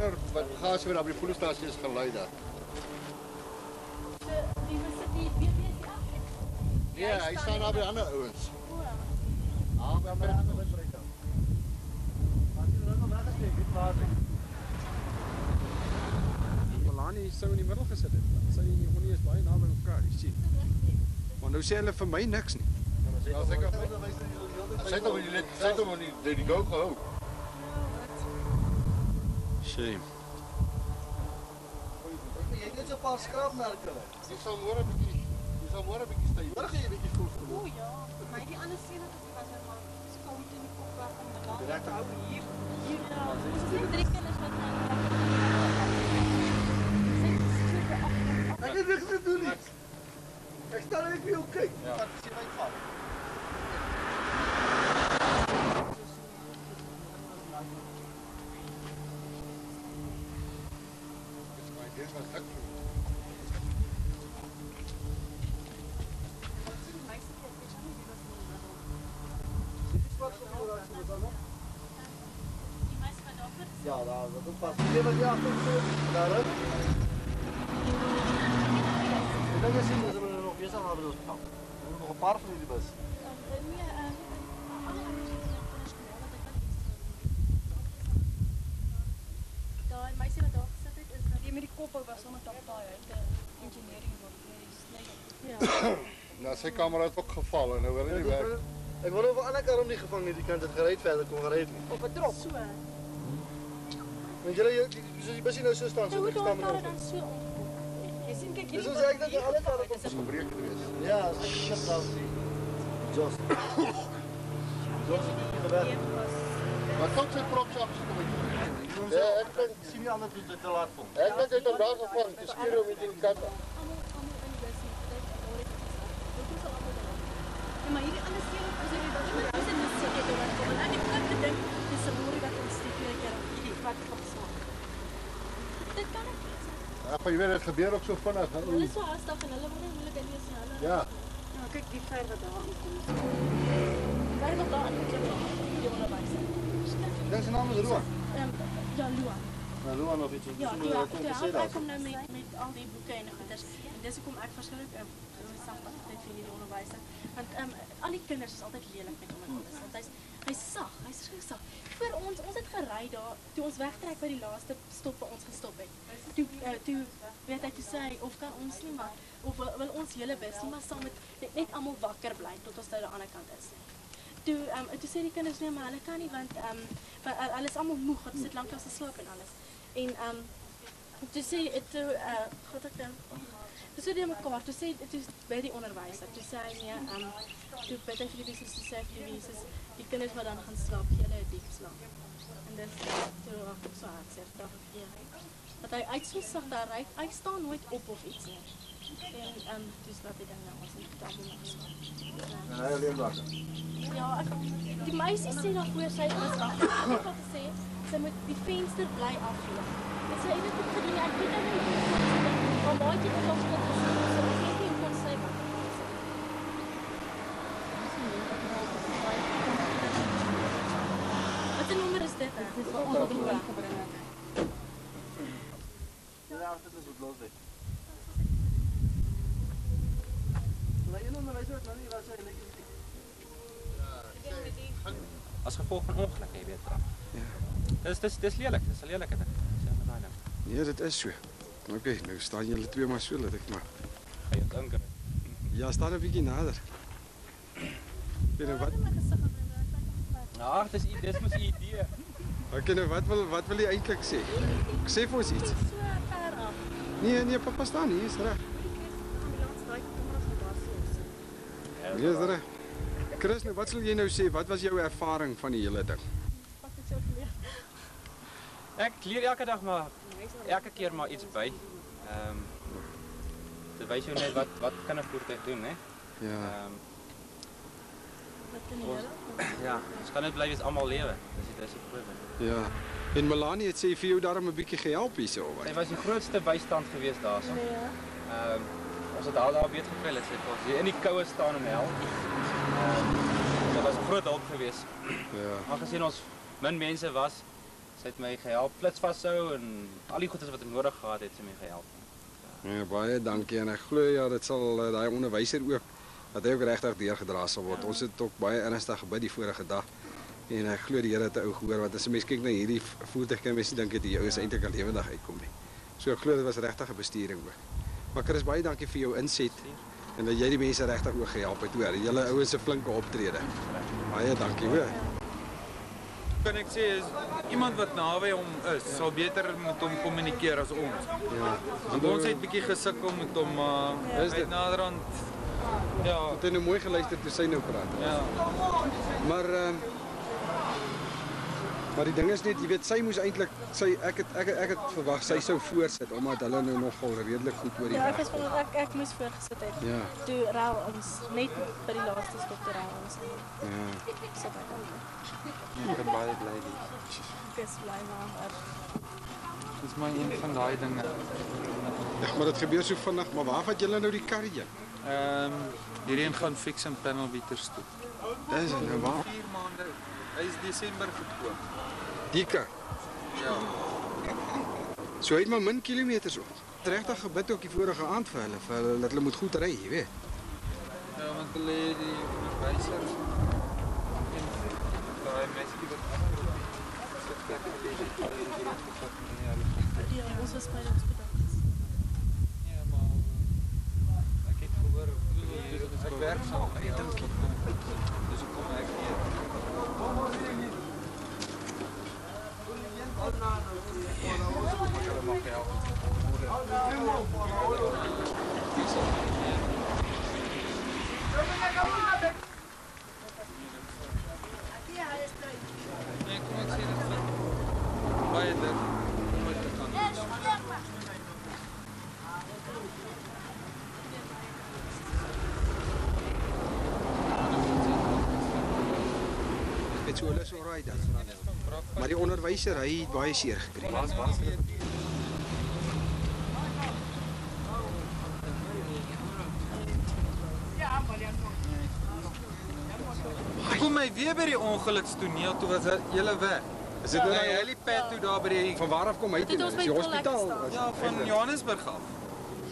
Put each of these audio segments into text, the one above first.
ander wat gas weer op die voerstasie is gelei daar. Die was die BBS af. Nee, hy staan daar by ander ouens. Ah, by ander ouens breek dan. Maar jy nou nog weggesteek, dit klaar is. Melanie sou in die middel gesit het. Sy en Johnny is baie naby mekaar, jy sien. Maar nou sê hulle vir my niks nie. Ja, seker. Sy het hom die go gehou. Shame. Jy het net so 'n paar skraapmerke. Jy sal môre 'n bietjie styf. Môre gee jy 'n bietjie koers. O ja, my die ander sien dat dit was maar skout in die kop weg om te gaan. Direk hou hier. Ja, ons het 3 kinders wat Ek het niks te doen nie. Ek staan net vir jou kyk. Ja. Wat sien my val? Dis was ek. Ja, daar is ook pas. Jy wat jy agter daar is. En dan is hulle nog besig aan die hospitaal. Er nog 'n paar van die bus. Daai meisie wat daar gesit het is die met die kop was sommer tappaai uit engineering work hier. Ja. Nou sy kamera het ook geval en nou wil hy nie werk. Ek wou nou van ander kant om nie gevang nie, die kant het gery verder kon gery nie. Op 'n drop. So. Want jy soos die busie nou so staan, so ek staan met hom. Dan so. Jy sien kyk Dis ons ek dink alle kante kom Dis 'n breek gewees. Ja, as ek skip daar sien. Jos. Jos het gewerk. Maar tot sy props afgekom het. Ja, ek dink sien nie anders dit te laat kom. Ek dink hy het hom daar gevang, te skeer hom met die kat. Maar hierdie ander sewe is dit dat jy is nie seker toe wat kom. En ek het gedink dis 'n moerie wat ons steek hier keer hierdie wat op swaak. Dit kan ek wees. Ag, jy weet dit gebeur ook so vinnig. Hulle is so haastig en hulle wil nie moeilik in wees nie. Hulle. Ja. Ja, kyk die ver wat daar aankom. Waar nog daar aankom die onderwyser. Dink sy naam is Roan. Ja, Luan. Nou Roan of iets. Ja, ek kom nou met al die boeke en goeders. En dis hoekom ek verskillik sagtig altyd vir hierdie onderwyser. Want al die kinders is altyd lelik met onderwys. Want hy's sag, hy's so sag. Voor ons het gery daar, toe ons wegtrek by die laaste stop waar ons gestop het. Toe weet hy toe sê hy of kan ons nie maar of wil ons hele bus nie maar saam met net almal wakker bly tot ons nou aan die ander kant is. Toe sê die kinders nee maar hulle kan nie want hulle is almal moeg, hulle sit lank langs te slaap en alles. En toe sê God ek toe sê die mekaar, toe by die onderwyser, toe sê hy nee, toe bid hy vir die Jesus, toe sê hy vir die Jesus, die kinders wat dan gaan slaap, gee hulle 'n diep slaap. En dis toe raak ek so hartseer, dat hy uit so sag daar ry, hy staan nooit op of iets nie. En dis wat hy dan nou ons in die tafel maak. En hy alleen wakker. Ja, die meisie sê dan voor sy was af. Ek het gesê sy moet die venster bly afloop. En sy het dit gedoen, ek weet nou nie maar maatjie het ons goed gesê, so ek weet nie hoe kon sy wakker wees. Wat 'n nommer is dit? Dit is wat ons gebring het. Ja, dit is wat los dit. Maar jy onderwyser het nou nie was hy lekker. As gevolg van ongeluk, jy weet. Ja. Dis lelik, dis 'n lelike ding. Sê maar daai nou. Nee, dit is so. Oké, nou staan julle twee maar so, laat ek maar. Ga jy dink? Ja, staan 'n bietjie nader. Weet jy wat? Nou, dis mos 'n idee. Okay, nou wat wil jy eintlik sê? Sê vir ons iets. So ver af. Nee, pappa staan hier, is reg. Ja, is reg. Chris, nou wat sal jy nou sê? Wat was jou ervaring van die hele ding? Wat het jy geleer? Ek leer elke dag maar elke keer maar iets by. Dit wys jou net wat kan 'n voertuig doen, hè? Ja. Wat kan jy? Ja, ons kan net bly wees almal lewe. Dis die groot ding. Ja. En Melanie het sê vir jou daarom 'n bietjie gehelp hierso of Sy wat? was die grootste bystand geweest daarso. Ja. Ons het al daar weet gekry dat sy vir ons in die koue staan en help. Dit was 'n groot hulp geweest. Ja. Maar gesien ons min mense was, Sy het my gehelp, flits vashou en al die goedes wat ek nodig gehad het, sy my gehelp. Ja, baie dankie en ek glo ja, dit sal daai onderwyser ook dat hy ook regtig deurgedra sal word. Ons het ook baie ernstig gebid die vorige dag. En ek glo die Here het 'n ou gehoor want as 'n mens kyk na hierdie voertuig kan mens dink dat die ou is eintlik al lewendig uitkom nie. So ek glo dit was regtig 'n besturing ook. Maar Chris, baie dankie vir jou inset en dat jy die mense regtig ook gehelp het hoor. Julle ouens se flinke optrede. Baie dankie hoor. Kan ek sê is iemand wat naby hom is, sal beter met hom kommunikeer as ons. Ja. Want ons het bietjie gesukkel met hom Is dit? naderhand ja, Het jy nou mooi geluister toe sy nou praat. ja. Maar die ding is net, jy weet, sy moes eintlik ek het verwag sy sou voorsit omdat hulle nou nogal redelik goed oor die Ja, ek weg. was van ek moes voorgesit het. Ja. Toe rou ons net by die laaste stop te rou ons. Ja. Sit ek dan. Ek kan baie bly wees. Ek is bly maar. Dis maar een van daai dinge. Ja, maar dit gebeur so vinnig, maar waar vat julle nou die karretjie? Hierheen gaan fix en panelbeaters toe. Dis nou waar. 4 maande. Hy is Desember gekoop. Die kar. Ja. So hy het maar min kilometers op. Regtig gebid ook die vorige aand vir hulle dat hulle moet goed ry, jy weet. Ja, want hulle het die onderwyser en daai meisie wat afgeroep het. Ja, ons was by die hospitaal. Ja, maar ek het gehoor ek werk saam met jou. Dus ek kom ek hier. Hulle mag help. Nee, kom ek sê dit van baie dit om dit te kan doen. Dit so hulle is alraai dan. Maar die onderwyser, hy het baie seer gekry. Ek kom my weer by die ongelukstoneel toe was julle weg. Is dit nou Die helipad toe daar by die van waar af kom hy toe? Dit ons Is by die Tolhek hospitaal? gestaan. ja van Johannesburg af.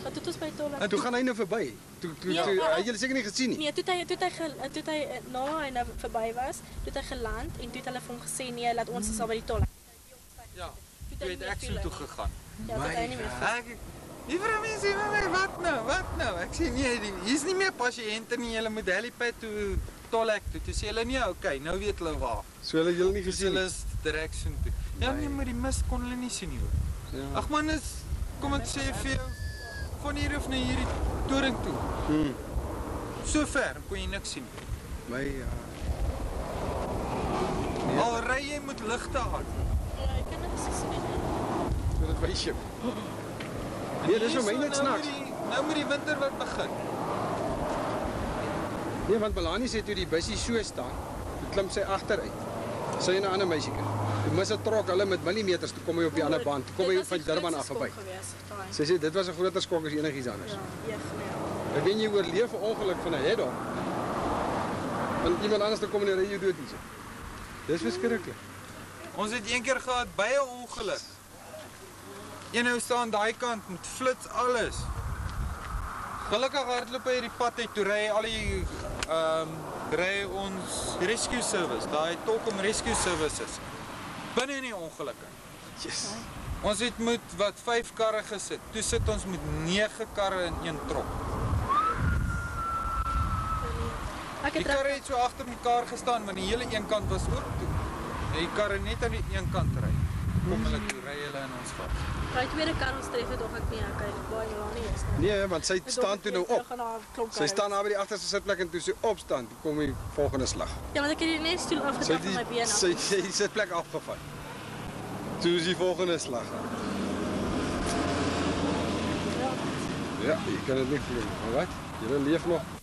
Wat het ons by Tolhek? En toe gaan hy nou verby. Toe Ja. hy julle seker nie gesien nie. Nee, toe hy na hy nou verby was, toe het hy geland en toe het hulle vir hom gesê nee, laat ons is al by die tol. Ja. Toe het ek so toe gegaan. Ja, toe het hy nie meer Ek die vrou mense sê vir my wat nou? Wat nou? Ek sê nee, hier's nie meer pasiënte nie. Julle moet helipad toe Tolhek toe. Toe sê hulle nee, okay, nou weet hulle waar. So hulle julle nie Dis gesien hulle nie. is direk so toe. Ja nee, maar die mis kon hulle nie sien nie hoor. Ja. Ag man, is kom ek sê vir jou van hier af na hierdie toring toe. So ver kon jy niks sien. My Al ry jy met ligte aan. Ja, ek kan dit sien nie. so dit wys jy. Nee, dis vir my net snaaks. Nou met die winter wat begin. Nee, want Melanie sê toe die bussie so staan, toe klim sy agteruit. Sy en 'n ander meisiekie. Toe mis 'n trok hulle met millimeters, toe kom hy op die ander band. Toe kom hy van Durban af verby. Sy sê dit was 'n groter skok as enigiets anders. Ja, nee. Ek weet jy oorleef 'n ongeluk van 'n head-on. Want iemand anders te kom en ry jou dood hierso. Dis verskriklik. Ons het een keer gehad by 'n ongeluk. Een ou staan daai kant met flits alles. Gelukkig hardloop hy hierdie pad uit toe ry al die ry ons rescue service, daai Tolkom rescue services binne in die ongelukke. Yes. Ons het met wat 5 karre gesit. Toe sit ons met 9 karre in een trok. Ek Die het karre het so agter mekaar gestaan, maar die hele een kant was oop toe. En die karre net aan die een kant ry. Kom hulle toe ry hulle in ons vas. Daai tweede kar ons tref het of ek nie okay, baie lang nie is nie. Nee, want sy staan toe nou op. Sy staan daar by die agterste sitplek en toe sy opstaan, toe kom die volgende slag. Ja, want ek het die net stoel Sy afgetrap het van my been af. sy die sitplek afgevat. Toe is die volgende slag. Ja, jy kan dit nie glo nie. Maar wat? Jy leef nog.